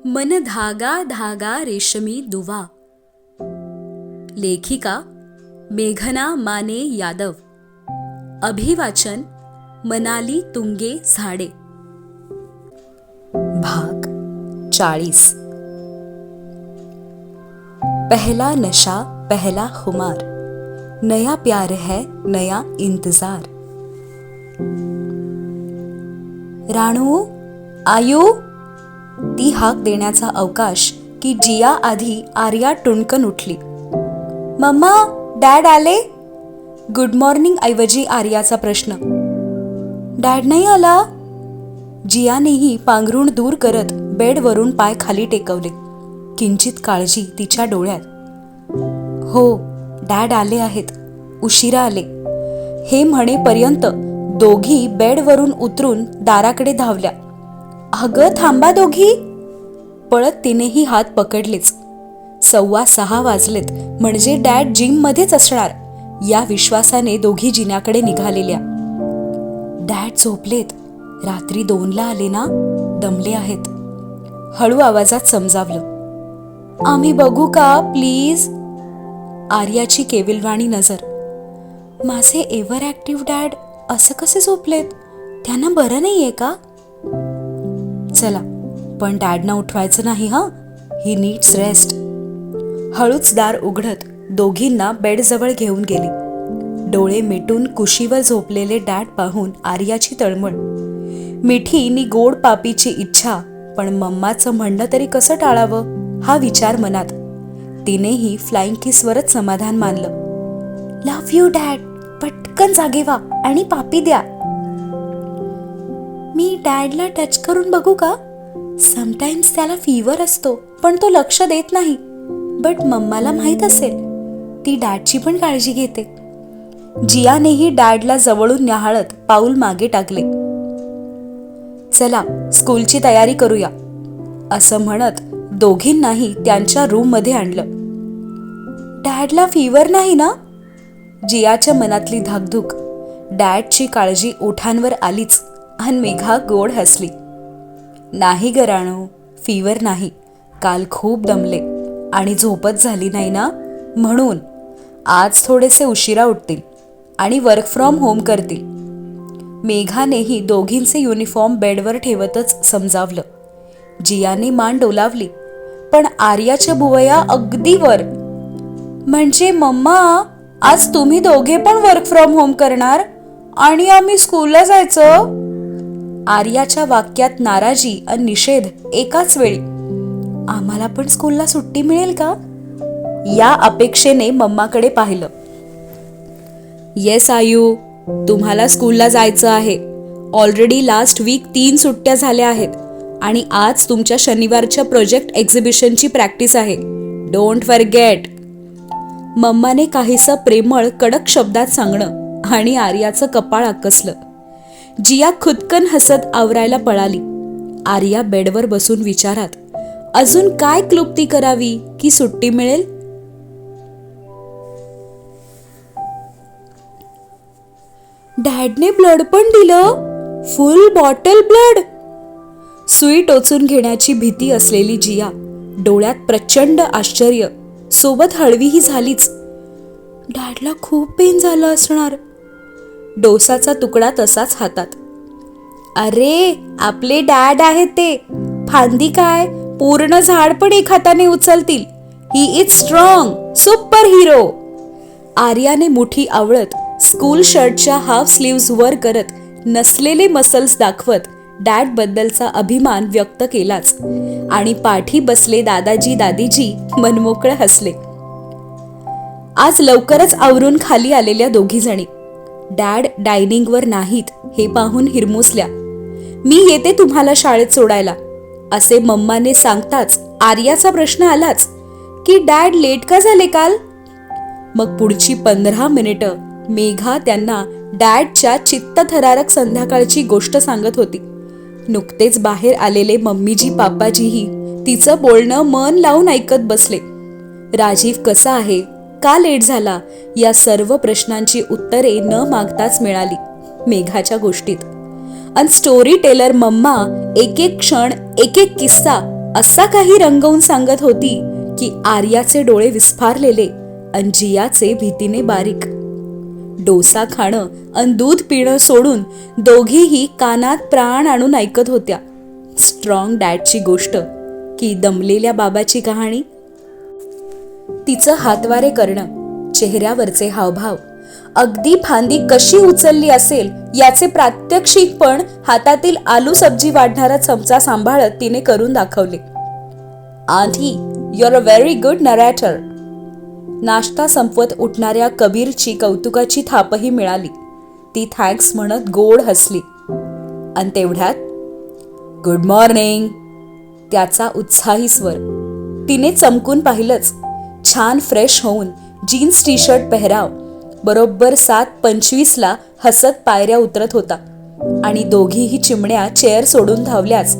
मन धागा धागा रेशमी दुवा. लेखिका मेघना माने यादव. अभिवाचन मनाली तुंगे झाडे. भाग 40. पहला नशा पहला खुमार, नया प्यार है नया इंतजार. राणू, आयू. ती हाक देण्याचा अवकाश की जिया आधी आर्या टुणकन उठली. मम्मा, डॅड आले? गुड मॉर्निंग ऐवजी आर्याचा प्रश्न. डॅड नाही आला? जियानेही पांघरूण दूर करत बेडवरून पाय खाली टेकवले. किंचित काळजी तिच्या डोळ्यात. हो, डॅड आले आहेत, उशिरा आले हे म्हणेपर्यंत दोघी बेडवरून उतरून दाराकडे धावल्या. अगं थांबा दोघी. पळत तिनेही हात पकडलेच. 6:15 वाजलेत म्हणजे डॅड जिम मध्येच असणार या विश्वासाने दोघी जिन्याकडे निघालेल्या. डॅड झोपलेत, रात्री 2ला आले ना, दमले आहेत, हळू आवाजात समजावलं. आम्ही बघू का प्लीज? आर्याची केविलवाणी नजर. माझे एव्हर ॲक्टिव्ह डॅड असं कसे झोपलेत? त्यांना बरं नाहीये का? चला, पण डॅडना उठवायचं नाही हं, ही नीड्स रेस्ट. हळूच दार उघडत दोघींना बेडजवळ घेऊन गेली. डोळे मिटून कुशीवर झोपलेले डॅड पाहून आर्याची तळमळ. मिठी नि गोड पापीची इच्छा, पण मम्माचं म्हणणं तरी कसं टाळावं हा विचार मनात. तिनेही फ्लाइंग किसवरच समाधान मानलं. Love you dad. पटकन जागे व्हा आणि पापी द्या. मी डॅडला टच करून बघू का? समटाइम्स त्याला फीवर असतो पण तो लक्ष देत नाही. बट मम्माला माहित असेल, ती डॅडची पण काळजी घेते. जियानेही डॅडला जवळून न्याहाळत पाऊल मागे टाकले. चला, स्कूलची तयारी करूया असं म्हणत दोघींनाही त्यांच्या रूम मध्ये आणलं. डॅडला फीवर नाही ना? जियाच्या मनातली धाकधूक. डॅडची काळजी ओठांवर आलीच आणि मेघा गोड हसली. नाही ग राणू, फीवर नाही. काल खूप दमले आणि झोपच झाली नाही ना, म्हणून आज थोडेसे उशिरा उठतील आणि वर्क फ्रॉम होम करतील. मेघानेही दोघींचे युनिफॉर्म बेडवर ठेवतच समजावलं. जियाने मान डोलावली, पण आर्याच्या बुवया अगदी वर. म्हणजे मम्मा, आज तुम्ही दोघे पण वर्क फ्रॉम होम करणार आणि आम्ही स्कूलला जायचं? आर्याच्या वाक्यात नाराजी आणि निषेध एकाच वेळी. आम्हाला पण स्कूलला सुट्टी मिळेल का या अपेक्षेने मम्माकडे पाहिलं. येस आयू, तुम्हाला स्कूलला जायचं आहे. ऑलरेडी लास्ट वीक 3 सुट्ट्या झाल्या आहेत आणि आज तुमच्या शनिवारच्या प्रोजेक्ट एक्झिबिशनची प्रॅक्टिस आहे. Don't forget. मम्माने काहीसं प्रेमळ कडक शब्दात सांगणं आणि आर्याचं कपाळ आकसलं. जिया खुदकन हसत आवरायला पळाली. आर्या बेडवर बसून विचारात, अजून काय क्लुप्ती करावी की सुट्टी मिळेल? डॅडने ब्लड पण दिलं, फुल बॉटल ब्लड. सुई टोचून घेण्याची भीती असलेली जिया, डोळ्यात प्रचंड आश्चर्य, सोबत हळवीही झालीच. डॅडला खूप पेन झालं असणार. डोसाचा तुकडा तसाच हातात. अरे, आपले डॅड आहेत ते. फांदी काय, पूर्ण झाड पण एक हाताने उचलतील. He is strong, super hero. आर्याने मुठी आवळत स्कूल शर्टच्या हाफ स्लीव्स वर करत नसलेले मसल्स दाखवत डॅड बद्दलचा अभिमान व्यक्त केलाच आणि पाठी बसले दादाजी दादीजी मनमोकळे हसले. आज लवकरच आवरून खाली आलेल्या दोघी जणी. डॅड डायनिंगवर नाहीत हे पाहून हिरमुसल्या. मी येते तुम्हाला शाळेत सोडायला असे मम्माने सांगताच आर्याचा प्रश्न आलाच की डॅड लेट का झाले काल? मग पुढची 15 मिनिटं मेघा त्यांना डॅडच्या चित्तथरारक संध्याकाळची गोष्ट सांगत होती. नुकतेच बाहेर आलेले मम्मीजी पापाजीही तिचं बोलणं मन लावून ऐकत बसले. राजीव कसा आहे, का लेट झाला या सर्व प्रश्नांची उत्तरे न मागताच मिळाली मेघाच्या गोष्टीत. अन स्टोरी टेलर मम्मा एक एक क्षण एक एक किस्सा असा काही रंगवून सांगत होती की आर्याचे डोळे विस्फारलेले अन जियाचे भीतीने बारीक. डोसा खाणं अन दूध पिणं सोडून दोघीही कानात प्राण आणून ऐकत होत्या. स्ट्रॉंग डॅडची गोष्ट की दमलेल्या बाबाची कहाणी. तिचं हातवारे करणं, चेहऱ्यावरचे हावभाव, अगदी फांदी कशी उचलली असेल याचे प्रात्यक्षिक पण हातातील आलू सब्जी वाढणारा चमचा सांभाळत तिने करून दाखवले. आधी you are a very good narrator. नाश्ता संपवत उठणाऱ्या कबीरची कौतुकाची थापही मिळाली. ती थँक्स म्हणत गोड हसली. आणि तेवढ्यात गुड मॉर्निंग, त्याचा उत्साही स्वर. तिने चमकून पाहिलंच. छान फ्रेश होऊन जीन्स टी शर्ट पेहराव, बरोबर 7:25 हसत पायऱ्या उतरत होता. आणि दोघीही चिमण्या चेअर सोडून धावल्याच.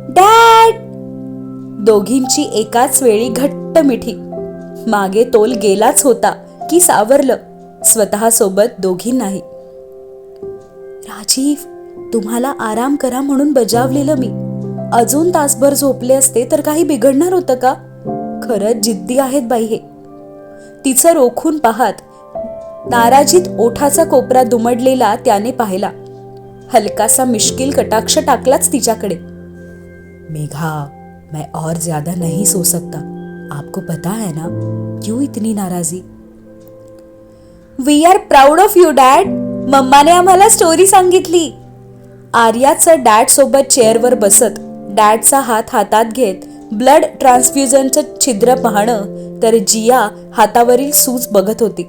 डॅड! दोघींची एकाच वेळी घट्ट मिठी. मागे तोल गेलाच होता की सावरलं, स्वतः सोबत दोघींनाही. राजीव, तुम्हाला आराम करा म्हणून बजावलेलं मी. अजून तासभर झोपले असते तर काही बिघडणार होतं का? खरंच जिद्दी आहेत बाई हे. तिचं रोखून पाहत नाराजीत ओठाचा कोपरा दुमडलेला त्याने पाहिला. हलकासा मिश्किल कटाक्ष टाकलाच तिच्याकडे. मेघा, मैं और ज्यादा नहीं सो सकता. आपको पता है ना, क्यों इतनी नाराजी? We are proud of you dad. मम्माने आम्हाला स्टोरी सांगितली. आर्याचं डॅड सोबत चेअरवर बसत डॅडचा हात हातात घेत ब्लड ट्रान्सफ्युजनचं छिद्र पाहणं तर जिया हातावरील सूज बघत होती.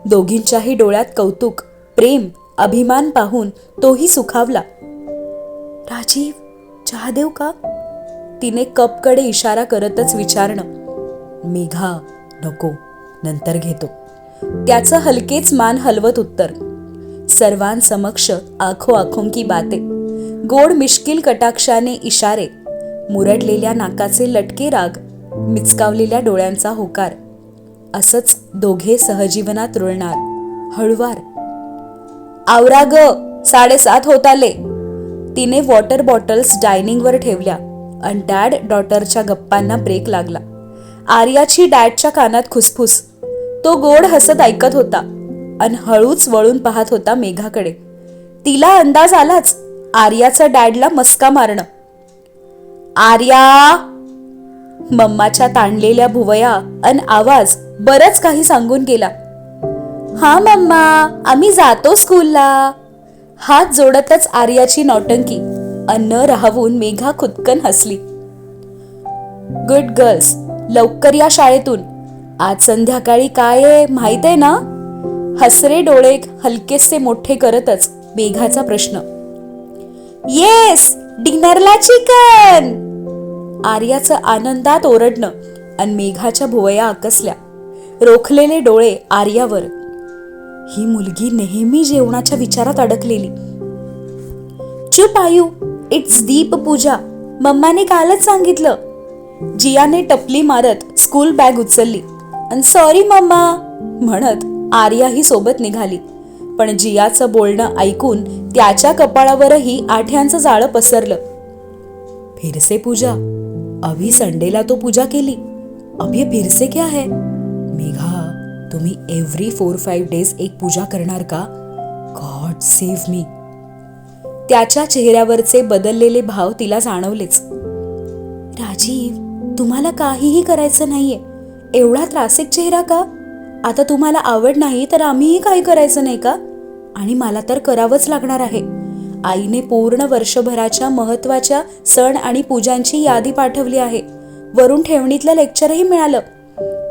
दोघींच्याही डोळ्यात कौतुक, प्रेम, अभिमान पाहून तोही सुखावला. राजीव, चहा देऊ का? तिने कपकडे इशारा करतच विचारणं. मेघा, नको, नंतर घेतो. त्याचं हलकेच मान हलवत उत्तर. सर्वांसमक्ष आखो आखों की बाते, गोड मिश्किल कटाक्षाने इशारे, मुरडलेल्या नाकाचे लटके राग, मिचकावलेल्या डोळ्यांचा होकार. असंच दोघे सहजीवनात रुळणार, हळुवार. आवरा ग, 7:30 होत आले. तिने वॉटर बॉटल्स डायनिंगवर ठेवल्या आणि डॅड डॉटरच्या गप्पांना ब्रेक लागला. आर्याची डॅडच्या कानात खुसफुस. तो गोड हसत ऐकत होता आणि हळूच वळून पाहत होता मेघाकडे. तिला अंदाज आलाच आर्याचा डॅडला मस्का मारणं. आर्या! मम्माच्या ताणलेल्या भुवया अन आवाज बरंच काही सांगून गेला. हा मम्मा, आम्ही जातो स्कूलला. हात जोडतच आर्याची नौटंकी. अन्न राहवून मेघा खुदकन हसली. गुड गर्ल्स, लवकर या शाळेतून. आज संध्याकाळी काय आहे माहित आहे ना? हसरे डोळे हलकेसे मोठे करतच मेघाचा प्रश्न. Yes, डिनरला chicken. आर्याचं आनंदात ओरडणं आणि मेघाच्या भुवया आकसल्या. रोखलेले डोळे आर्यावर. ही मुलगी नेहमी जेवणाच्या विचारात अडकलेली. चुप आयू, इट्स दीप पूजा. मम्माने कालच सांगितलं. जियाने टपली मारत स्कूल बॅग उचलली आणि सॉरी मम्मा म्हणत आर्याही सोबत निघाली. पण जियाचं बोलणं ऐकून त्याच्या कपाळावरही आठ्यांचं जाळं पसरलं. फिरसे पूजा? अभी संडेला तो पूजा केली. अब ये फिरसे क्या है? मेघा, तुम्ही एव्हरी 4-5 डेज एक पूजा करणार का? गॉड सेव्ह मी. त्याच्या चेहऱ्यावरचे बदललेले भाव तिला जाणवलेच. राजीव, तुम्हाला काहीही करायचं नाहीये. एवढा त्रासिक चेहरा का? आता तुम्हाला आवड नाही तर आम्हीही काही करायचं नाही का? आणि मला तर करावंच लागणार आहे. आईने पूर्ण वर्षभराच्या महत्वाच्या सण आणि पूजांची यादी पाठवली आहे. वरून ठेवणीतलं लेक्चरही मिळालं.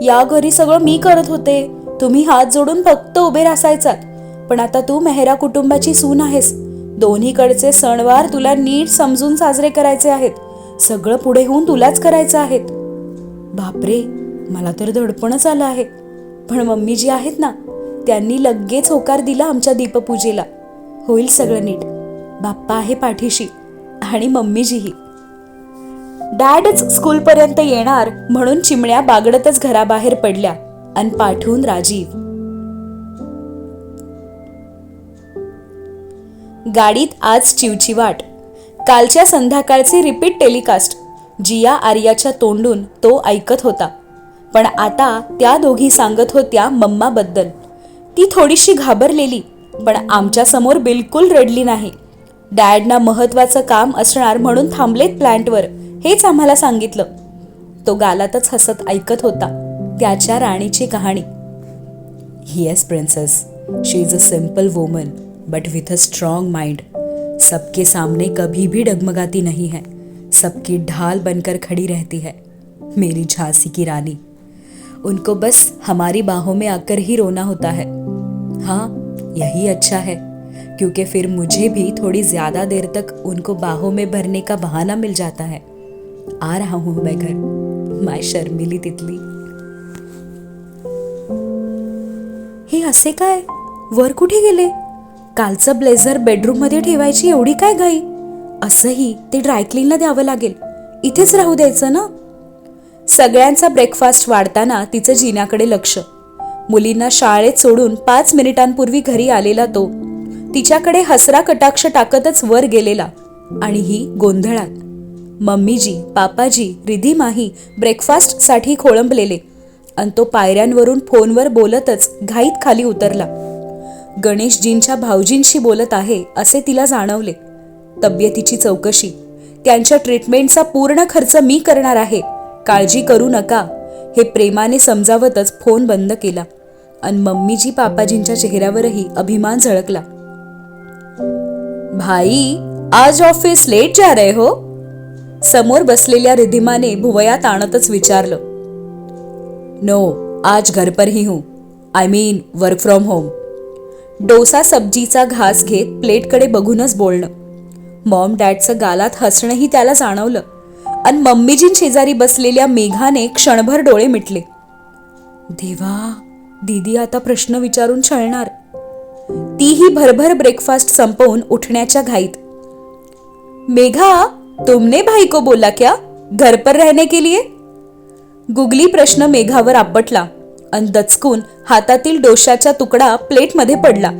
या घरी सगळं मी करत होते. तुम्ही हात जोडून फक्त उभे रासायचात. पण आता तू मेहरा कुटुंबाची सून आहेस. दोन्हीकडचे सणवार तुला नीट समजून साजरे करायचे आहेत. सगळं पुढे होऊन तुलाच करायचं आहे. बापरे, मला तर दडपणच आलं आहे. पण मम्मी जी आहेत ना, त्यांनी लगेच होकार दिला आमच्या दीपपूजेला. होईल सगळं नीट. बाप्पा आहे पाठीशी आणि मम्मीजीही. डॅडच स्कूलपर्यंत येणार म्हणून चिमण्या बागडतच घराबाहेर पडल्या आणि पाठवून राजीव. गाडीत आज चिवचिवाट. कालच्या संध्याकाळचे रिपीट टेलिकास्ट. जिया आर्याच्या तोंडून तो ऐकत होता. पण आता त्या दोघी सांगत होत्या मम्माबद्दल. ती थोडीशी घाबरलेली, पण आमच्या समोर बिलकुल रडली नाही. डॅडना महत्वाचं काम असणार म्हणून थांबलेत प्लॅन्टवर, हेच आम्हाला सांगितलं. तो गालातच हसत ऐकत होता त्याच्या राणीची कहाणी. Yes princess, she is a simple woman but with a strong mind. सबके सामने कभी भी डगमगाती नहीं है, सबकी ढाल बनकर खड़ी रहती है. मेरी झांसी की रानी. उनको बस हमारी बाहों में आकर ही रोना होता है. हाँ, यही अच्छा है, क्योंकि फिर मुझे भी थोड़ी ज्यादा देर तक उनको बाहों में भरने का बहाना मिल जाता है. आ रहा हूं मैं घर, माय शर्मिली तितली. हे असे काय? वर कुठे गेले? कालचं ब्लेझर बेडरूम मध्ये ठेवायची एवढी काय घाई? असंही ते ड्रायक्लीनला द्यावं लागेल, इथेच राहू द्यायचं ना. सगळ्यांचा ब्रेकफास्ट वाढताना तिचं जिन्याकडे लक्ष. मुलींना शाळेत सोडून 5 मिनिटांपूर्वी घरी आलेला तो तिच्याकडे हसरा कटाक्ष टाकतच वर गेलेला. आणि ही गोंधळात. मम्मीजी, पापाजी, रिधिमाही ब्रेकफास्टसाठी खोळंबलेले आणि तो पायऱ्यांवरून फोनवर बोलतच घाईत खाली उतरला. गणेशजींच्या भाऊजींशी बोलत आहे असे तिला जाणवले. तब्येतीची चौकशी, त्यांच्या ट्रीटमेंटचा पूर्ण खर्च मी करणार आहे, काळजी करू नका, हे प्रेमाने समजावतच फोन बंद केला. आणि मम्मीजी पापाजींच्या चेहऱ्यावरही अभिमान झळकला. भाई, आज ऑफिस लेट जा रहे हो? समोर बसलेल्या रिधिमाने भुवयात आणतच विचारलं. नो, आज घर पर ही हूं, I mean work from home. Dosa सब्जीचा घास घेत प्लेटकडे बघूनच बोलणं. मॉम डॅडचं गालात हसणंही त्याला जाणवलं. आणि मम्मीजीं शेजारी बसलेल्या मेघाने क्षणभर डोळे मिटले. देवा, दीदी आता प्रश्न विचारून छळणार. तीही भरभर ब्रेकफास्ट संपवून उठण्याच्या घाईत. मेघा, तुमने भाई को बोला क्या घर पर रहने के लिए? गुगली प्रश्न मेघावर आपटला आणि दचकून हातातील डोशाचा तुकडा प्लेटमध्ये पडला.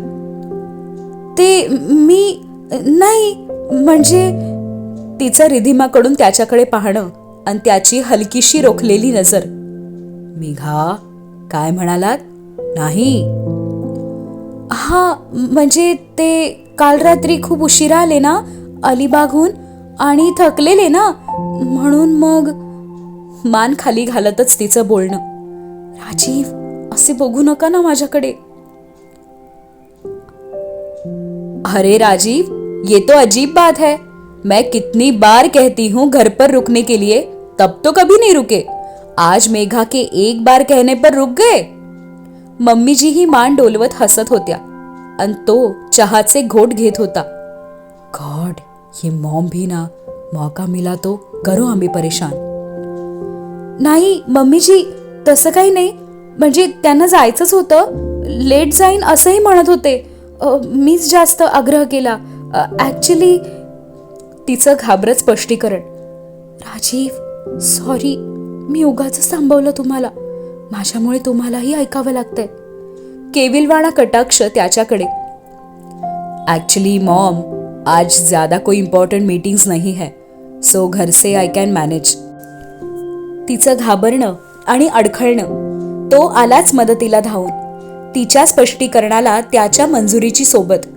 ते मी नाही, म्हणजे. तिचं रिधिमाकडून त्याच्याकडे पाहणं आणि त्याची हलकीशी रोखलेली नजर. मेघा, काय म्हणालात? नाही. हा, म्हणजे ते काल रात्री खूप उशिरा आले ना अलिबागहून आणि थकलेले ना, म्हणून मग. मान खाली घालतच तिचं बोलणं. राजीव, असे बघू नका ना माझ्याकडे. अरे राजीव, ये तो अजीब बात है. मैं कितनी बार कहती हूँ घर पर रुकने के लिए, तब तो कभी नहीं रुके. आज मेघा के एक बार कहने पर रुक गए. मम्मीजी ही मान डोलवत हसत होत्या आणि तो चहाचे घोट घेत होता. गॉड, ये मॉम भी ना, मौका मिला तो करो हमें परेशान. नाही मम्मीजी, तसं काही नाही, म्हणजे त्यांना जायचंच होतं, लेट जाईन असंही म्हणत होते. मीच जास्त आग्रह केला ऍक्च्युली. तिचं घाबरत स्पष्टीकरण. राजीव, सॉरी, मी उगाच थांबवलं तुम्हाला, माझ्यामुळे तुम्हालाही ऐकावं लागतंय. केविलवाणा कटाक्ष त्याच्याकडे. एक्चुअली मॉम, आज ज्यादा कोई इम्पॉर्टंट मीटिंग्स नहीं है, सो घर से आई कॅन मॅनेज. तिचं घाबरणं आणि अडखळणं. तो आलाच मदतीला धावून. तिच्या स्पष्टीकरणाला त्याच्या मंजुरीची सोबत.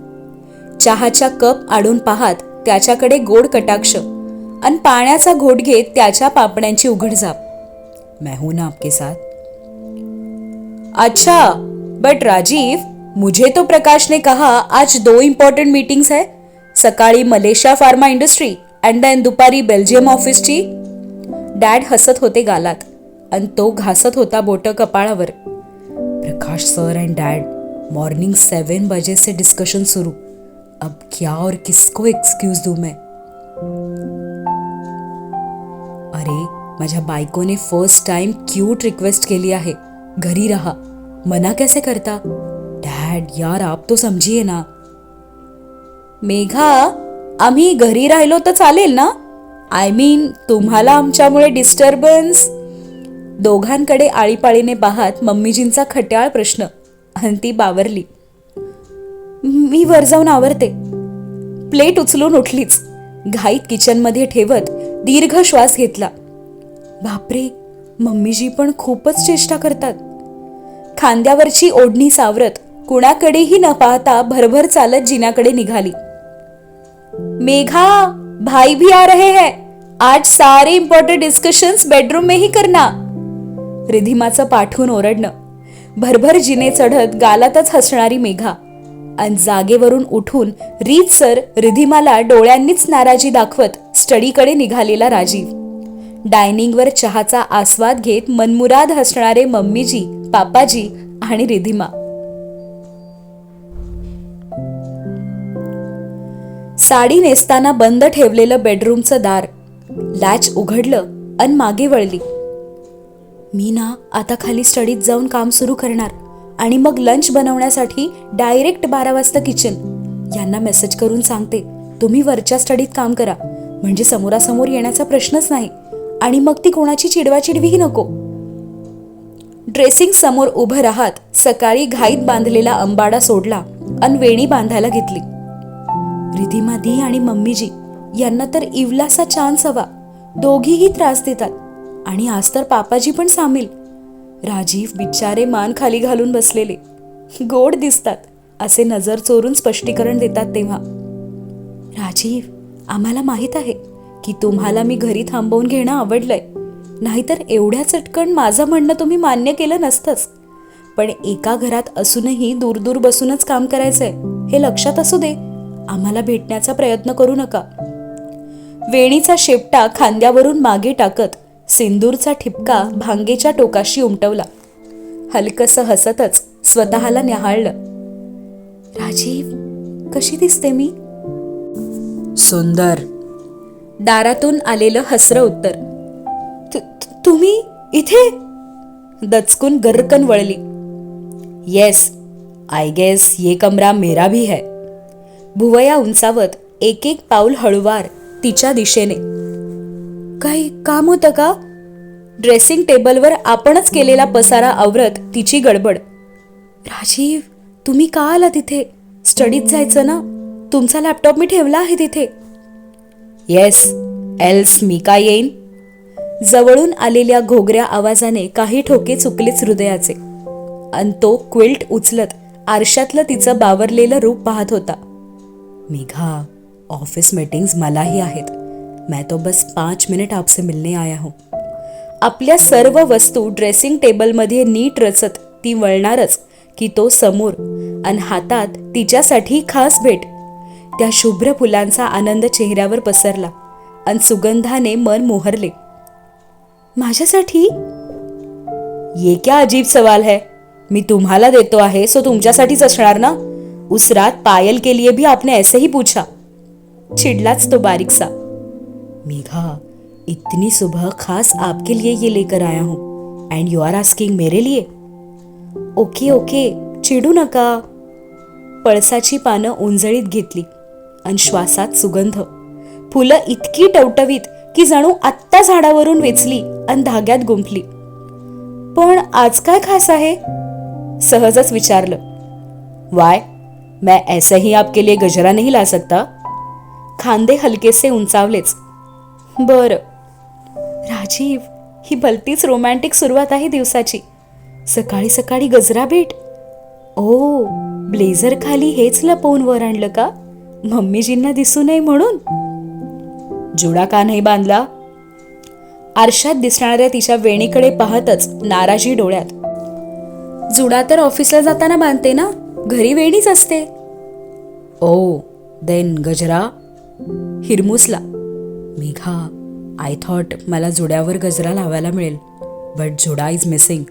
चहाच्या कप आडून पाहत त्याच्याकडे गोड कटाक्ष आणि पाण्याचा घोट घेत त्याच्या पापण्यांची उघडझाप. मैं हूं ना आपके साथ. अच्छा, बट राजीव, मुझे तो प्रकाश ने कहा आज 2 इम्पॉर्टंट मीटिंग्स है. सकाळी Malaysia pharma industry and then दुपारी बेल्जियम ऑफिसची. डॅड हसत होते गालात आणि तो घासत होता बोट कपाळावर. Prakash sir and dad, morning 7 बजे से डिस्कशन शुरू. अब क्या और किसको एक्सक्यूज दूं मैं? अरे, माझ्या बायकोने फर्स्ट टाइम क्यूट रिक्वेस्ट केली आहे, घरी रहा. मना कैसे करता? डॅड यार, आप तो समजिए ना. मेघा, आम्ही घरी राहिलो तर चालेल ना? आय मीन, तुम्हाला आमच्यामुळे डिस्टर्बन्स? दोघांकडे आळीपाळीने पाहत मम्मीजींचा खट्याळ प्रश्न आणि ती बावरली. मी वर जाऊन आवरते. प्लेट उचलून उठलीच. घाईत किचनमध्ये ठेवत दीर्घ श्वास घेतला. बापरे, मम्मीजी पण खूपच चेष्टा करतात. खांद्यावरची ओढणी सावरत कुणाकडेही न पाहता भरभर चालत जिन्याकडे निघाली. मेघा, भाई भी आ रहे हैं. आज सारे इम्पॉर्टंट डिस्कशन्स बेडरूम में ही करना. रिधिमाचं पाठवून ओरडणं. भरभर जिने चढत गालातच हसणारी मेघा आणि जागेवरून उठून रीतसर रिधिमाला डोळ्यांनीच नाराजी दाखवत स्टडीकडे निघालेला राजीव. डायनिंगवर चहाचा आस्वाद घेत मनमुराद हसणारे मम्मीजी, पापाजी आणि रिधिमा. साडी नेसताना बंद ठेवलेलं बेडरूमचं दार, लॅच उघडलं आणि मागे वळली. मी ना आता खाली स्टडीत जाऊन काम सुरू करणार आणि मग लंच बनवण्यासाठी डायरेक्ट 12 वाजता किचन. यांना मेसेज करून सांगते तुम्ही वरच्या स्टडीत काम करा, म्हणजे समोरासमोर येण्याचा प्रश्नच नाही आणि मग ती कोणाची चिडवाचिडवीही नको. ड्रेसिंग समोर उभं राहत सकाळी घाईत बांधलेला अंबाडा सोडला आणि वेणी बांधायला घेतली. रिधिमा दी आणि मम्मीजी यांना तर इवलासा चान्स हवा. दोघीही त्रास देतात आणि आज तर पापाजी पण सामील. राजीव बिचारे मान खाली घालून बसलेले, गोड दिसतात असे नजर चोरून स्पष्टीकरण देतात तेव्हा. राजीव, आम्हाला माहित आहे की तुम्हाला मी घरी थांबवून घेणं आवडलंय, नाहीतर एवढ्या चटकन माझं म्हणणं तुम्ही मान्य केलं नसतंच. पण एका घरात असूनही दूर दूर बसूनच काम करायचंय हे लक्षात असू दे. आम्हाला भेटण्याचा प्रयत्न करू नका. वेणीचा शेपटा खांद्यावरून मागे टाकत सिंदूरचा ठिपका भांगेच्या टोकाशी उमटवला. हलकसं हसतच स्वतःला न्याहाळलं. राजीव, कशी दिसते मी? सुंदर. दारातून आलेलं हसरं उत्तर. तुम्ही इथे? दचकून गर्रकन वळली. येस, आई गेस ये कमरा मेरा भी है. भुवया उंचावत एक एक पाऊल हळुवार तिच्या दिशेने. काही काम होतं का? ड्रेसिंग टेबलवर आपणच केलेला पसारा आवरत तिची गडबड. राजीव, तुम्ही का आला तिथे? स्टडीत जायचं ना. तुमचा लॅपटॉप मी ठेवला आहे तिथे. येस, एल्स मी का येईन? जवळून आलेल्या घोगऱ्या आवाजाने काही ठोके चुकलेच हृदयाचे. अन तो क्विल्ट उचलत आरशातलं तिचं बावरलेलं रूप पाहत होता. मेघा, ऑफिस मीटिंग्स मलाही आहेत. मैं तो बस 5 मिनिट आपसे मिलने आया हूं. आपल्या सर्व वस्तू ड्रेसिंग टेबलमध्ये नीट रचत ती वळणारच की तो समोर अन हातात तिच्यासाठी खास भेट. त्या शुभ्र फुलांचा आनंद चेहऱ्यावर पसरला अन सुगंधाने मन मोहरले. माझ्यासाठी? ये क्या अजीब सवाल है. मी तुम्हाला देतो आहे सो तुमच्यासाठीच असणार ना. उस रात पायल के लिए भी आपने ऐसे ही पूछा. चिडलाच तो बारीकसा. मेघा, इतनी सुबह खास आपके लिए ये लेकर आया हूं एंड यू आर आस्किंग मेरे लिए. ओके ओके, चिडू नका. पळसाची पानं उंजळीत घेतली आणि श्वासात सुगंध. फुलं इतकी टवटवीत की जणू आत्ता झाडावरून वेचली आणि धाग्यात गुंफली. पण आज काय खास आहे? सहजच विचारलं. वाय, मैं ऐसे ही आपके लिए गजरा नहीं ला सकता. खांदे हलकेसे उंचावलेच. बर. राजीव, ही भलतीच रोमॅन्टिक सुरुवात आहे दिवसाची. सकाळी सकाळी गजरा भेट. ओ, ब्लेझर खाली हेच लपवून वर आणलं का? मम्मीजींना दिसू नये म्हणून? जुडा का नाही बांधला? आरशात दिसणाऱ्या तिच्या वेणीकडे पाहतच नाराजी डोळ्यात. जुडा तर ऑफिसला जाताना बांधते ना, घरी वेणीच असते. ओ, देन गजरा? हिरमुसला. मेघा, आय थॉट मला जुड्यावर गजरा लावायला मिळेल, बट जुडा इज मिसिंग.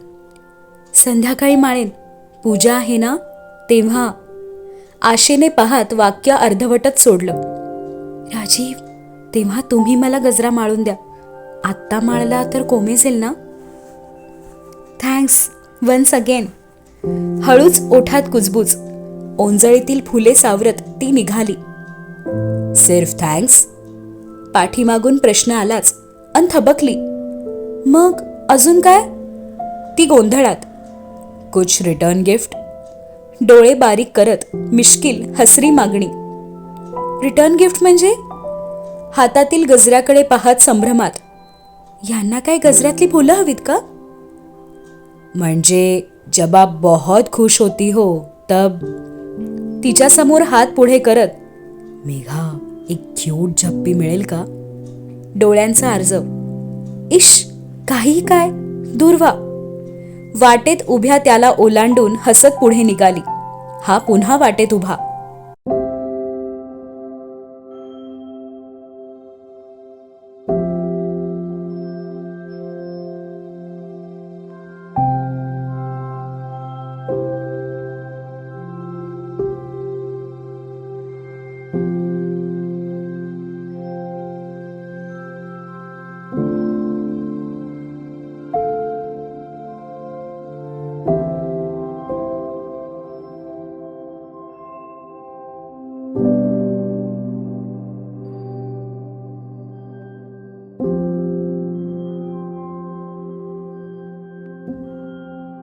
संध्याकाळी माळेन, पूजा आहे ना तेव्हा. आशेने पाहत वाक्य अर्धवटच सोडलं. राजीव, तेव्हा तुम्ही मला गजरा माळून द्या. आत्ता माळला तर कोमेजेल ना. Thanks once again. हळूच ओठात कुजबूज. ओंजळीतील फुले सावरत ती निघाली. सिर्फ थँक्स? पाठीमागून प्रश्न आलाच अन थबकली. मग अजून काय? ती गोंधळात. कुछ रिटर्न गिफ्ट? डोळे बारीक करत मिश्किल हसरी मागणी. रिटर्न गिफ्ट म्हणजे? हातातील गजऱ्याकडे पाहत संभ्रमात. यांना काय गजऱ्यातली फुलं हवीत का? म्हणजे जब आप बहुत खुश होती हो तब. तिच्यासमोर हात पुढे करत, मेघा, एक क्यूट झप्पी मिळेल का? डोळ्यांचा आर्जव. इश, काहीही काय, दूर व्हा. वाटेत उभ्या त्याला ओलांडून हसत पुढे निघाली. हा पुन्हा वाटेत उभा.